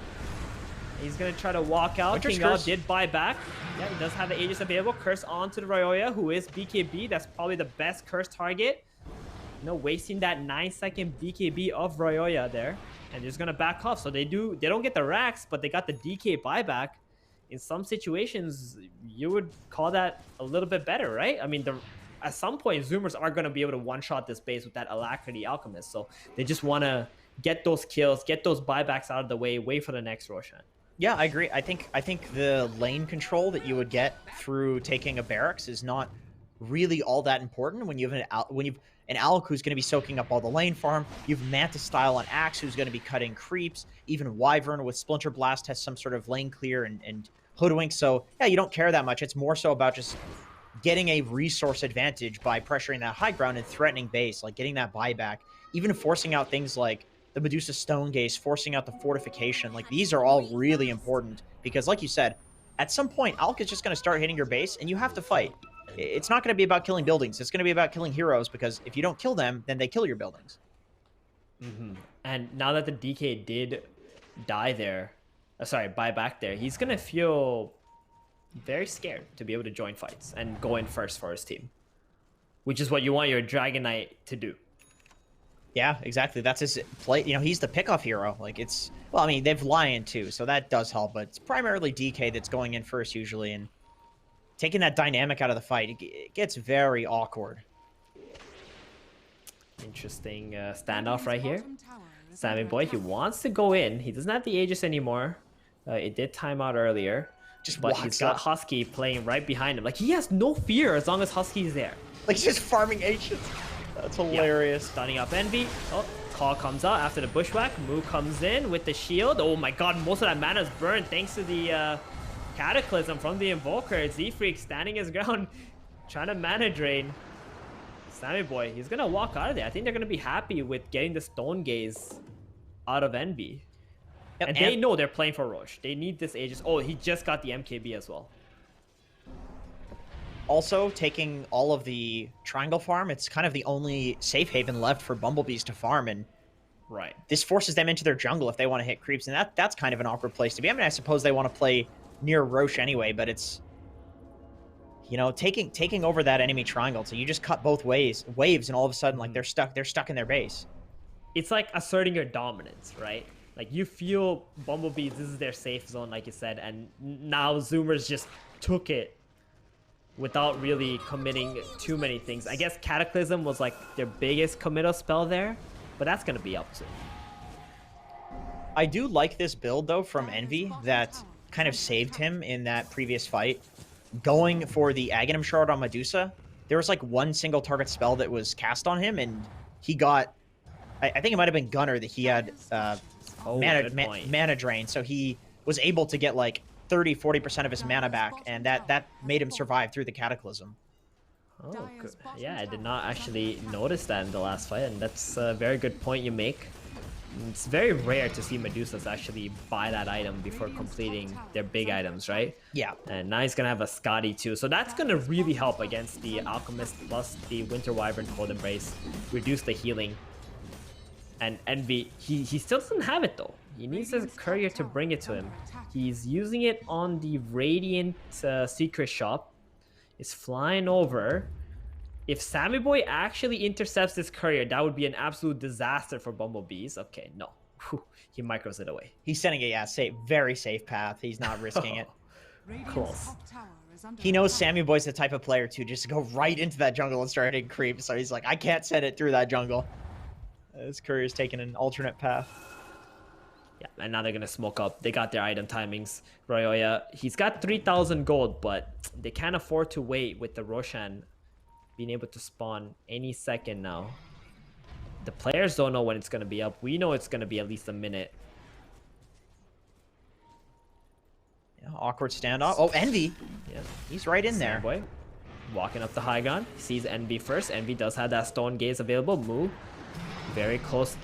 He's gonna try to walk out. Winter's King Out Curse. did buy back. Yeah, he does have the Aegis available. Curse onto the Royoya, who is BKB. That's probably the best curse target. No, wasting that 9-second BKB of Royoya there. And they're just gonna back off. So they don't get the racks, but they got the DK buyback. In some situations, you would call that a little bit better, right? I mean, at some point, Zoomers are going to be able to one-shot this base with that Alacrity Alchemist. So they just want to get those kills, get those buybacks out of the way, wait for the next Roshan. Yeah, I agree. I think the lane control that you would get through taking a barracks is not really all that important when you have an Alk who's going to be soaking up all the lane farm. You have Mantis Style on Axe who's going to be cutting creeps. Even Wyvern with Splinter Blast has some sort of lane clear and Hoodwink. So yeah, you don't care that much. It's more so about just getting a resource advantage by pressuring that high ground and threatening base, like getting that buyback, even forcing out things like the Medusa Stone Gaze, forcing out the fortification. Like, these are all really important because, like you said, at some point, Alk is just going to start hitting your base and you have to fight. It's not going to be about killing buildings. It's going to be about killing heroes, because if you don't kill them, then they kill your buildings. And now that the DK did die there, buy back there, he's going to feel very scared to be able to join fights and go in first for his team, which is what you want your Dragon Knight to do. Yeah, exactly. That's his play. You know, he's the pickoff hero. Like, it's... Well, I mean, they've Lion, too, so that does help, but it's primarily DK that's going in first, usually, and taking that dynamic out of the fight, it gets very awkward. Interesting standoff right here. Sammy Boy, he wants to go in. He doesn't have the Aegis anymore. It did time out earlier. But he's got Husky playing right behind him. Like, he has no fear as long as Husky's there. Like, he's just farming Aegis. That's hilarious. Yep. Stunning up Envy. Oh, call comes out after the bushwhack. Moo comes in with the shield. Oh my god, most of that mana's burned thanks to the Cataclysm from the Invoker. Z-Freak standing his ground, trying to mana drain. Sammy Boy, he's going to walk out of there. I think they're going to be happy with getting the Stone Gaze out of Envy. Yep, and they know they're playing for Roche. They need this Aegis. Oh, he just got the MKB as well. Also, taking all of the triangle farm, it's kind of the only safe haven left for bumblebees to farm, and this forces them into their jungle if they want to hit creeps, and that's kind of an awkward place to be. I mean, I suppose they want to play near Roche anyway, but it's, you know, taking over that enemy triangle, so you just cut both waves, and all of a sudden, like, they're stuck in their base. It's like asserting your dominance, right? Like, you feel bumblebees, this is their safe zone, like you said, and now Zoomers just took it without really committing too many things. I guess Cataclysm was like their biggest committal spell there, but that's going to be up soon. I do like this build, though, from Envy that kind of saved him in that previous fight. Going for the Aghanim Shard on Medusa, there was like one single target spell that was cast on him, and he got... I think it might have been Gunner that he had mana drain, so he was able to get like 30-40% of his mana back, and that made him survive through the Cataclysm. Oh, good. Yeah, I did not actually notice that in the last fight, and that's a very good point you make. It's very rare to see Medusas actually buy that item before completing their big items, right? Yeah. And now he's going to have a Scotty too, so that's going to really help against the Alchemist plus the Winter Wyvern Cold Embrace. Reduce the healing. And Envy, he still doesn't have it though. He needs a courier to bring it to him. He's using it on the Radiant Secret Shop. It's flying over. If Sammy Boy actually intercepts this courier, that would be an absolute disaster for bumblebees. Okay, no. Whew, he micros it away. He's sending it, yeah, very safe path. He's not risking it. Close. He knows Sammy Boy's the type of player to just go right into that jungle and start hitting creep. So he's like, I can't send it through that jungle. This courier's taking an alternate path. Yeah, and now they're going to smoke up. They got their item timings. Royoya, he's got 3,000 gold, but they can't afford to wait with the Roshan being able to spawn any second now. The players don't know when it's going to be up. We know it's going to be at least a minute. Yeah, awkward standoff. Oh, Envy. Yeah, he's right in there. Boy, walking up the high ground. Sees Envy first. Envy does have that Stone Gaze available. Moo, very close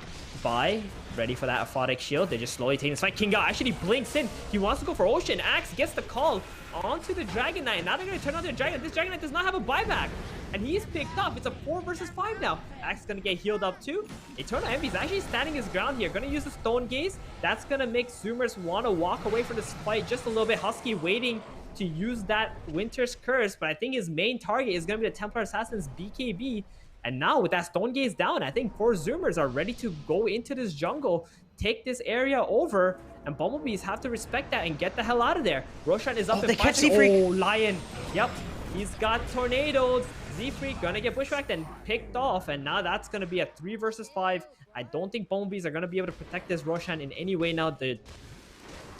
by. Ready for that Aphotic Shield. They're just slowly taking this fight. Kinga actually blinks in. He wants to go for Ocean. Axe gets the call onto the Dragon Knight. Now they're going to turn on their Dragon. This Dragon Knight does not have a buyback. And he's picked up. It's a 4 versus 5 now. Axe is going to get healed up too. Eternal Envy is actually standing his ground here. Going to use the Stone Gaze. That's going to make Zoomers want to walk away from this fight just a little bit. Husky waiting to use that Winter's Curse. But I think his main target is going to be the Templar Assassin's BKB. And now with that Stone Gaze down, I think 4 Zoomers are ready to go into this jungle, take this area over, and bumblebees have to respect that and get the hell out of there. Roshan is up in 5 seconds. Oh, Lion. Yep. He's got tornadoes. Z-Freak gonna get bushwhacked and picked off, and now that's gonna be a 3 versus 5. I don't think bumblebees are gonna be able to protect this Roshan in any way now. The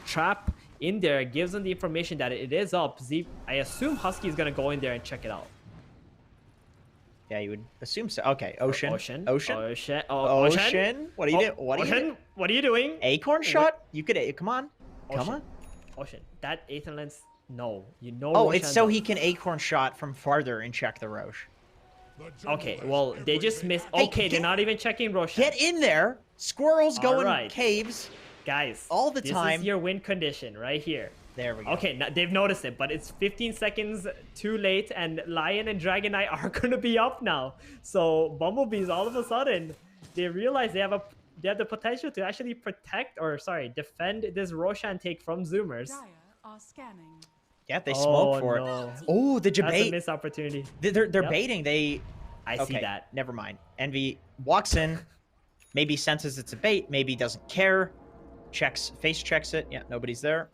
trap in there gives them the information that it is up. I assume Husky is gonna go in there and check it out. Yeah, you would assume so. Okay, Ocean. Oh, Ocean. What are you doing? What are you doing? Acorn shot? You could. Come on. Come on. Ocean. That Aether Lens. No, you know. Oh, it's so he can Acorn shot from farther and check the Roche. Okay, well they just missed. Okay, they're not even checking Roshan. Get in there. Squirrels going caves. Guys, all the time. This is your win condition right here. There we go. Okay, now they've noticed it, but it's 15 seconds too late, and Lion and Dragon Knight are gonna be up now. So bumblebees, all of a sudden, they realize they have the potential to actually defend this Roshan take from Zoomers. Dire are scanning. Yeah, they smoke for no. it. Oh, the That's a debate. missed opportunity. They're Yep. baiting. I see that. Never mind. Envy walks in, maybe senses it's a bait, maybe doesn't care, face checks it. Yeah, nobody's there.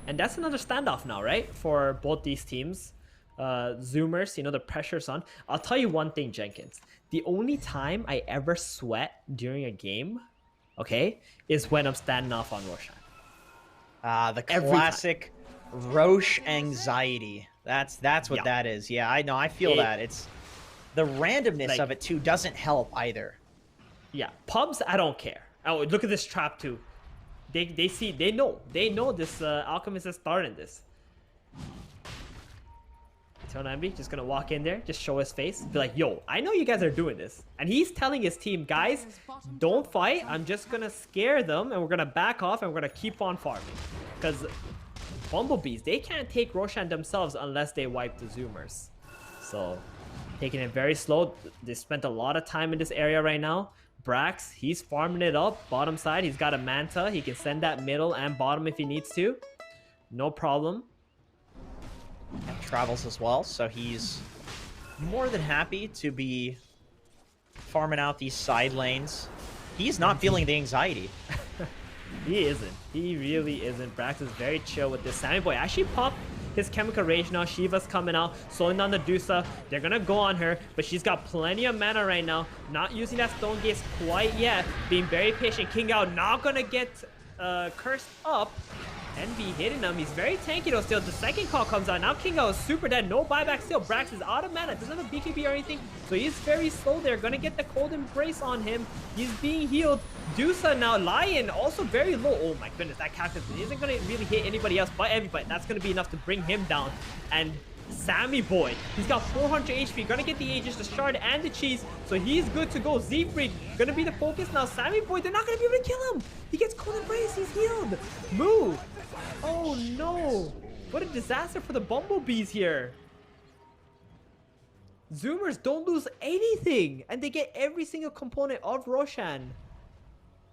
And that's another standoff now, right? For both these teams. Zoomers, you know, the pressure's on. I'll tell you one thing, Jenkins. The only time I ever sweat during a game, okay, is when I'm standing off on Roshan. The classic Roche anxiety. That's what that is. Yeah, I know. I feel that. It's the randomness of it too doesn't help either. Yeah, pubs, I don't care. Oh, look at this trap too. They know this Alchemist is starting this. Envy just gonna walk in there, just show his face, be like, yo, I know you guys are doing this. And he's telling his team, guys, don't fight. I'm just gonna scare them and we're gonna back off and we're gonna keep on farming. Because Bumblebees, they can't take Roshan themselves unless they wipe the Zoomers. So taking it very slow. They spent a lot of time in this area right now. Brax, he's farming it up. Bottom side, he's got a Manta. He can send that middle and bottom if he needs to. No problem. And travels as well, so he's more than happy to be farming out these side lanes. He's not feeling the anxiety. He isn't. He really isn't. Brax is very chill with this. Sammy Boy actually popped his Chemical Rage now. Shiva's coming out, slowing down the Dusa. They're gonna go on her, but she's got plenty of mana right now. Not using that Stone Gaze quite yet. Being very patient. King Ao not gonna get cursed up. Envy hitting him. He's very tanky though still. The second call comes out. Now King Ao is super dead. No buyback still. Brax is out of mana. Doesn't have a BKB or anything. So he's very slow there. Gonna get the Cold Embrace on him. He's being healed. Dusa now. Lion also very low. Oh my goodness. That cactus isn't gonna really hit anybody else but Envy. But that's gonna be enough to bring him down. And Sammy Boy, he's got 400 HP. Gonna get the Aegis, the Shard, and the Cheese. So he's good to go. Z-Freak gonna be the focus now. Sammy Boy, they're not gonna be able to kill him. He gets Cold Embrace. He's healed. Move. Oh no! What a disaster for the Bumblebees here! Zoomers don't lose anything! And they get every single component of Roshan.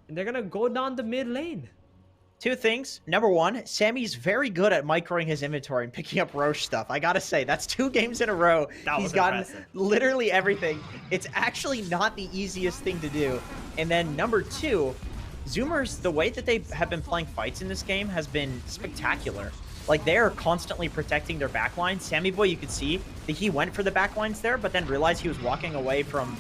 And they're gonna go down the mid lane. Two things. Number one, Sammy's very good at microing his inventory and picking up Roche stuff. I gotta say, that's 2 games in a row. He's gotten literally everything. It's actually not the easiest thing to do. And then number 2, Zoomers, the way that they have been playing fights in this game has been spectacular. Like, they are constantly protecting their backline. Sammy Boy, you could see that he went for the backlines there, but then realized he was walking away from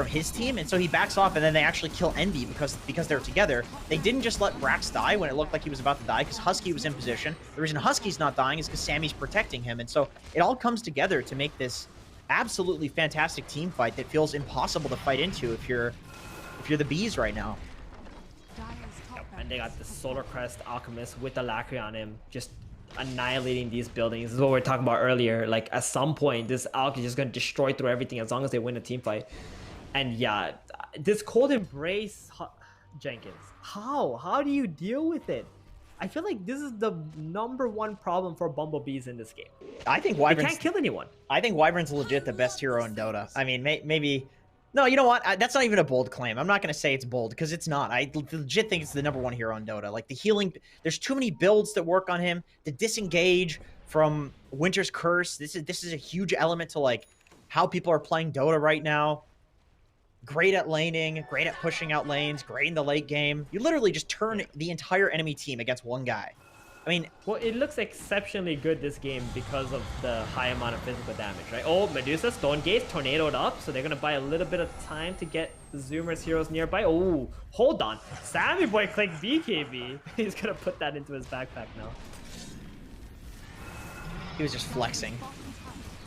his team, and so he backs off, and then they actually kill Envy because they're together. They didn't just let Brax die when it looked like he was about to die, because Husky was in position. The reason Husky's not dying is because Sammy's protecting him, and so it all comes together to make this absolutely fantastic team fight that feels impossible to fight into if you're the bEE's right now. And they got the Solar Crest Alchemist with the Lacquer on him, just annihilating these buildings. This is what we were talking about earlier. Like, at some point, this Alch is just going to destroy through everything as long as they win a team fight. And yeah, this Cold Embrace, Jenkins, how do you deal with it? I feel like this is the #1 problem for Bumblebees in this game. I think Wyvern's, they can't kill anyone. I think Wyvern's legit the best hero in Dota. I mean, maybe... No, you know what? That's not even a bold claim. I'm not going to say it's bold, because it's not. I legit think it's the #1 hero in Dota. Like, the healing... There's too many builds that work on him. The disengage from Winter's Curse. This is a huge element to, like, how people are playing Dota right now. Great at laning, great at pushing out lanes, great in the late game. You literally just turn the entire enemy team against one guy. I mean... Well, it looks exceptionally good this game because of the high amount of physical damage, right? Oh, Medusa, Stone Gaze, tornadoed up, so they're going to buy a little bit of time to get Zoomers heroes nearby. Oh, hold on. Sammy Boy clicked BKB. He's going to put that into his backpack now. He was just flexing.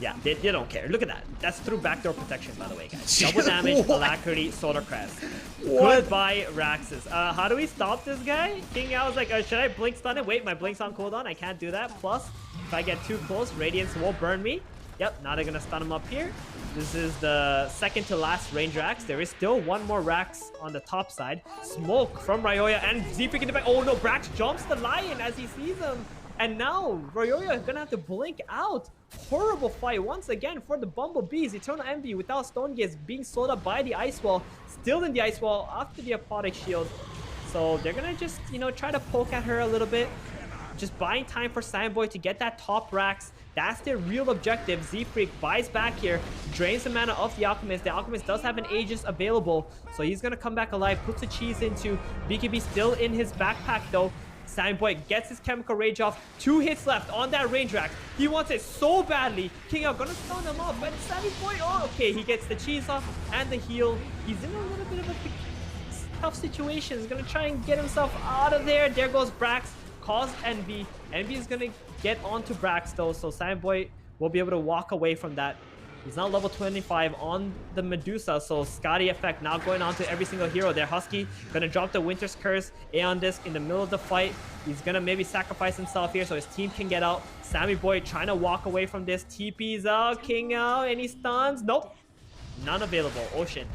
Yeah, they don't care. Look at that. That's through backdoor protection, by the way, guys. Double damage, Alacrity, Solar Crest. What? Goodbye, Raxus. How do we stop this guy? King Ao was like, should I blink stun it? Wait, my blink's on cooldown. I can't do that. Plus, if I get too close, Radiance will burn me. Yep, now they're going to stun him up here. This is the second to last range Rax. There is still one more Rax on the top side. Smoke from Ryoya and Z-Freak in the back. Oh no, Brax jumps the Lion as he sees him. And now, Ryoya is going to have to blink out. Horrible fight once again for the Bumblebees. Eternal Envy without Stone Gaze being slowed up by the Ice Wall. Still in the Ice Wall after the Apodic Shield. So they're going to just, you know, try to poke at her a little bit. just buying time for Sandboy to get that top racks. That's their real objective. Z-Freak buys back here, drains the mana of the Alchemist. The Alchemist does have an Aegis available, so he's going to come back alive, puts the cheese into BKB still in his backpack though. Sandboy gets his Chemical Rage off. 2 hits left on that range rack. He wants it so badly. King Out gonna stun him off, but Sandboy, oh, okay, he gets the cheese off and the heal. He's in a little bit of a tough situation. He's gonna try and get himself out of there. There goes Brax, calls Envy. Envy is gonna get onto Brax though, so Sandboy will be able to walk away from that. He's now level 25 on the Medusa, so Scotty effect now going on to every single hero there. Husky gonna drop the Winter's Curse, Aeon Disc in the middle of the fight. He's gonna maybe sacrifice himself here so his team can get out. Sammy Boy trying to walk away from this. TP's out, King out, any stuns? Nope, none available. Ocean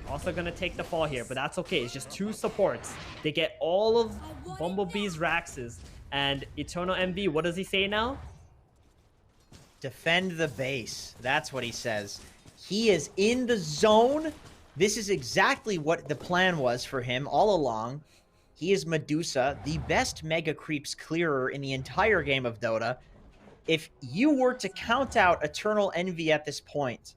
also gonna take the fall here, but that's okay. It's just 2 supports. They get all of Bumblebee's Raxes. And Eternal MV, what does he say now? Defend the base. That's what he says. He is in the zone. This is exactly what the plan was for him all along. He is Medusa, the best Mega Creeps clearer in the entire game of Dota. If you were to count out Eternal Envy at this point,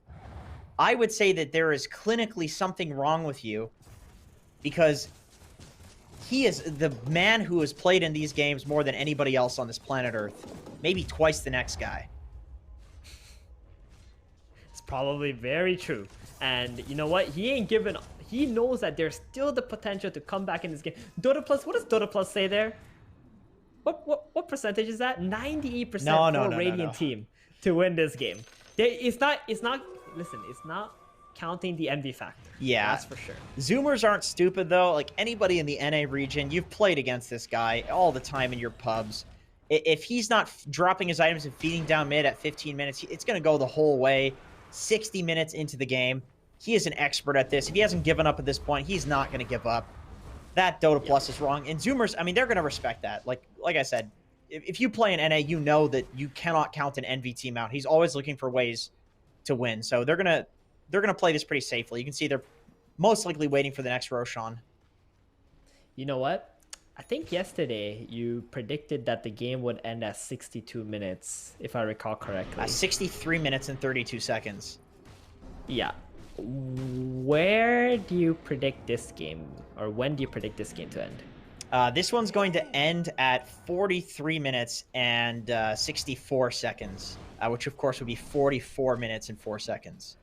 I would say that there is clinically something wrong with you, because he is the man who has played in these games more than anybody else on this planet Earth. Maybe twice the next guy. Probably very true. And you know what? He ain't giving up. He knows that there's still the potential to come back in this game. Dota Plus, what does Dota Plus say there? What percentage is that? 98% for Radiant team to win this game. It's not listen, it's not counting the envy factor. Yeah. That's for sure. Zoomers aren't stupid though. Like anybody in the NA region, you've played against this guy all the time in your pubs. If he's not dropping his items and feeding down mid at 15 minutes, it's going to go the whole way. 60 minutes into the game, he is an expert at this. If he hasn't given up at this point, he's not going to give up. That Dota Plus is wrong. And Zoomers, I mean, they're going to respect that. Like I said, if you play in NA, you know that you cannot count an Envy team out. He's always looking for ways to win. So they're gonna play this pretty safely. You can see they're most likely waiting for the next Roshan. You know what? I think yesterday you predicted that the game would end at 62 minutes, if I recall correctly. 63 minutes and 32 seconds. Yeah. Where do you predict this game, or when do you predict this game to end? This one's going to end at 43 minutes and 64 seconds, which of course would be 44 minutes and 4 seconds.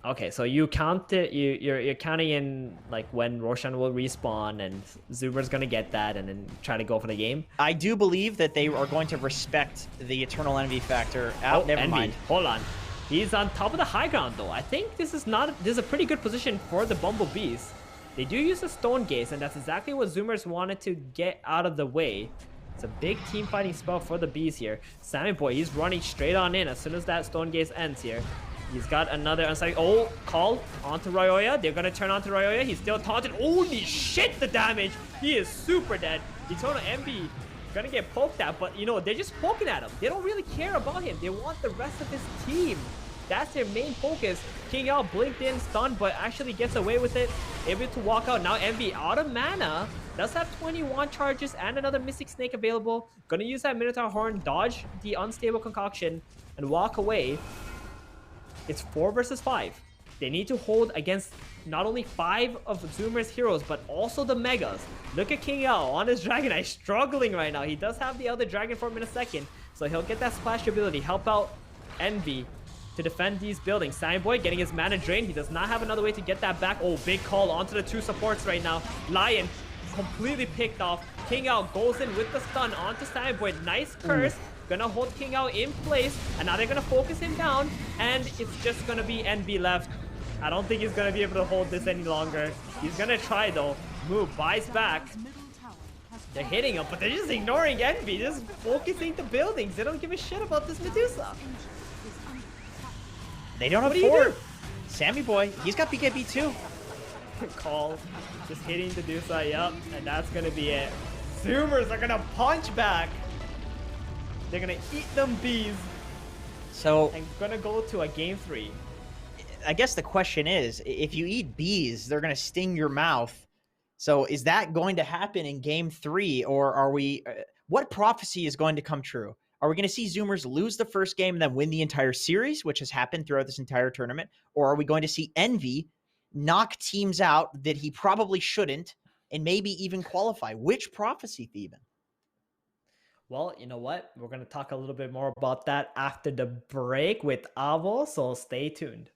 Okay, so you count it. You're counting in like when Roshan will respawn, and Zoomer's gonna get that, and then try to go for the game. I do believe that they are going to respect the Eternal Envy factor. Never mind. Hold on, he's on top of the high ground though. I think this is a pretty good position for the Bumblebees. They do use a Stone Gaze, and that's exactly what Zoomers wanted to get out of the way. It's a big team fighting spell for the Bees here. Sammy Boy, he's running straight on in as soon as that Stone Gaze ends here. He's got another unsighted. Oh, call onto Ryoya. They're gonna turn onto Ryoya. He's still taunted. Holy shit, the damage! He is super dead. Eternal MB gonna get poked at, but you know, they're just poking at him. They don't really care about him. They want the rest of his team. That's their main focus. King Out blinked in, stunned, but actually gets away with it. Able to walk out. Now MB out of mana. Does have 21 charges and another Mystic Snake available. Gonna use that Minotaur Horn, dodge the Unstable Concoction, and walk away. It's 4 versus 5. They need to hold against not only 5 of Zoomer's heroes, but also the Megas. Look at King Yao on his Dragon Eye, struggling right now. He does have the other Dragon Form in a second, so he'll get that splash ability, help out Envy to defend these buildings. Sign Boy getting his mana drained. He does not have another way to get that back. Oh, big call onto the 2 supports right now. Lion completely picked off. King Yao goes in with the stun onto Sign Boy. Nice curse. Gonna hold King Out in place, and now they're gonna focus him down, and it's just gonna be NB left. I don't think he's gonna be able to hold this any longer. He's gonna try though. Move, buys back. They're hitting him, but they're just ignoring NB, just focusing the buildings. They don't give a shit about this Medusa. They don't have 4. Sammy Boy, he's got BKB too. Call, just hitting the Medusa, yep, and that's gonna be it. Zoomers are gonna punch back. They're gonna eat them Bees. So I'm gonna go to a game 3. I guess the question is, if you eat bees, they're gonna sting your mouth. So is that going to happen in game 3, or are we what prophecy is going to come true? Are we going to see Zoomers lose the first game and then win the entire series, which has happened throughout this entire tournament? Or are we going to see Envy knock teams out that he probably shouldn't and maybe even qualify? Which prophecy, Theban? Well, you know what? We're going to talk a little bit more about that after the break with Avo, so stay tuned.